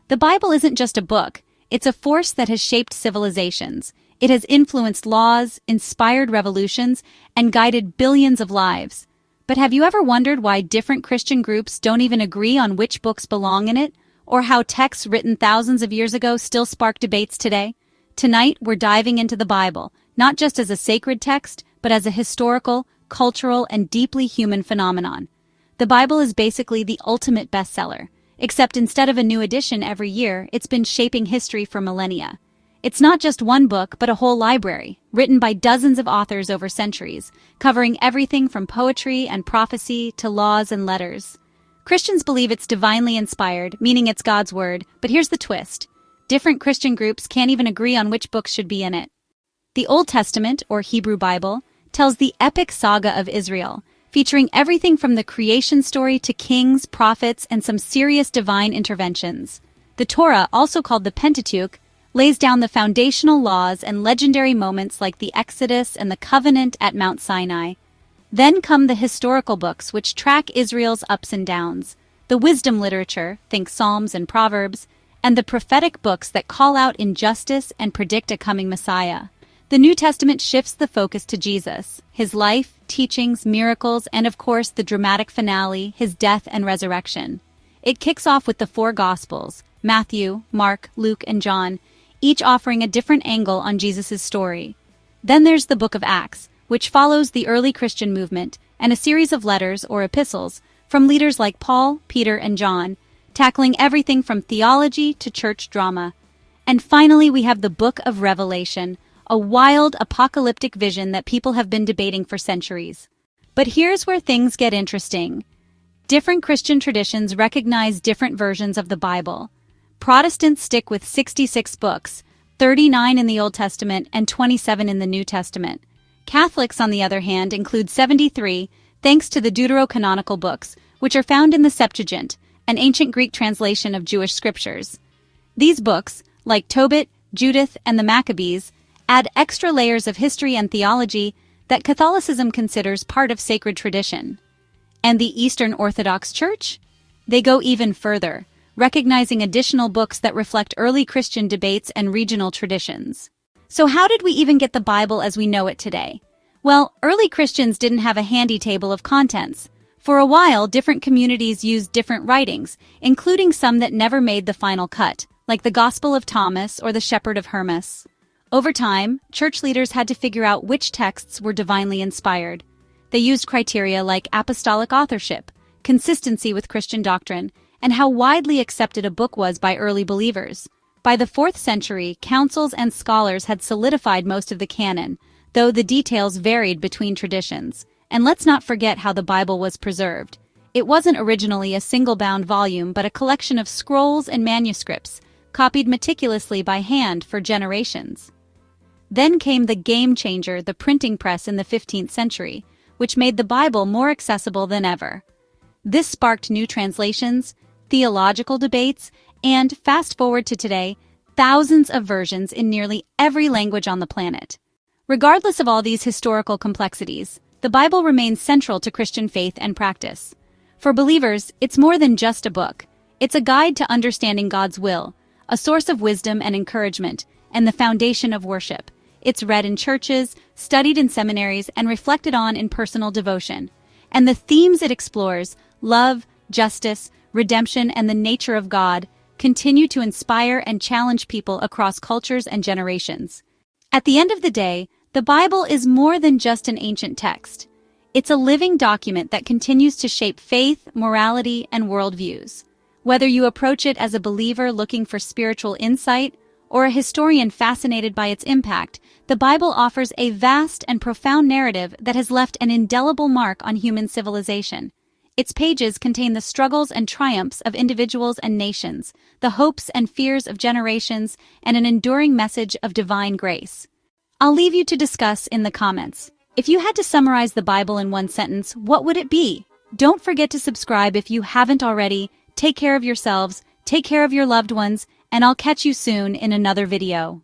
The Bible isn't just a book, it's a force that has shaped civilizations. It has influenced laws, inspired revolutions, and guided billions of lives. But have you ever wondered why different Christian groups don't even agree on which books belong in it? Or how texts written thousands of years ago still spark debates today? Tonight, we're diving into the Bible, not just as a sacred text, but as a historical, cultural, and deeply human phenomenon. The Bible is basically the ultimate bestseller, except instead of a new edition every year, it's been shaping history for millennia. It's not just one book, but a whole library, written by dozens of authors over centuries, covering everything from poetry and prophecy to laws and letters. Christians believe it's divinely inspired, meaning it's God's word, but here's the twist. Different Christian groups can't even agree on which books should be in it. The Old Testament, or Hebrew Bible, tells the epic saga of Israel, featuring everything from the creation story to kings, prophets, and some serious divine interventions. The Torah, also called the Pentateuch, lays down the foundational laws and legendary moments like the Exodus and the Covenant at Mount Sinai. Then come the historical books which track Israel's ups and downs, the wisdom literature, think Psalms and Proverbs, and the prophetic books that call out injustice and predict a coming Messiah. The New Testament shifts the focus to Jesus, his life, teachings, miracles, and of course the dramatic finale, his death and resurrection. It kicks off with the four Gospels, Matthew, Mark, Luke, and John, each offering a different angle on Jesus' story. Then there's the Book of Acts, which follows the early Christian movement, and a series of letters or epistles from leaders like Paul, Peter, and John, tackling everything from theology to church drama. And finally, we have the Book of Revelation, a wild, apocalyptic vision that people have been debating for centuries. But here's where things get interesting. Different Christian traditions recognize different versions of the Bible. Protestants stick with 66 books, 39 in the Old Testament and 27 in the New Testament. Catholics, on the other hand, include 73, thanks to the Deuterocanonical books, which are found in the Septuagint, an ancient Greek translation of Jewish scriptures. These books, like Tobit, Judith, and the Maccabees, add extra layers of history and theology that Catholicism considers part of sacred tradition. And the Eastern Orthodox Church? They go even further, recognizing additional books that reflect early Christian debates and regional traditions. So how did we even get the Bible as we know it today? Well, early Christians didn't have a handy table of contents. For a while, different communities used different writings, including some that never made the final cut, like the Gospel of Thomas or the Shepherd of Hermas. Over time, church leaders had to figure out which texts were divinely inspired. They used criteria like apostolic authorship, consistency with Christian doctrine, and how widely accepted a book was by early believers. By the 4th century, councils and scholars had solidified most of the canon, though the details varied between traditions. And let's not forget how the Bible was preserved. It wasn't originally a single-bound volume, but a collection of scrolls and manuscripts, copied meticulously by hand for generations. Then came the game changer, the printing press in the 15th century, which made the Bible more accessible than ever. This sparked new translations, theological debates, and, fast forward to today, thousands of versions in nearly every language on the planet. Regardless of all these historical complexities, the Bible remains central to Christian faith and practice. For believers, it's more than just a book. It's a guide to understanding God's will, a source of wisdom and encouragement, and the foundation of worship. It's read in churches, studied in seminaries, and reflected on in personal devotion. And the themes it explores, love, justice, redemption, and the nature of God, continue to inspire and challenge people across cultures and generations. At the end of the day, the Bible is more than just an ancient text. It's a living document that continues to shape faith, morality, and worldviews. Whether you approach it as a believer looking for spiritual insight or a historian fascinated by its impact, the Bible offers a vast and profound narrative that has left an indelible mark on human civilization. Its pages contain the struggles and triumphs of individuals and nations, the hopes and fears of generations, and an enduring message of divine grace. I'll leave you to discuss in the comments. If you had to summarize the Bible in one sentence, what would it be? Don't forget to subscribe if you haven't already. Take care of yourselves, take care of your loved ones, and I'll catch you soon in another video.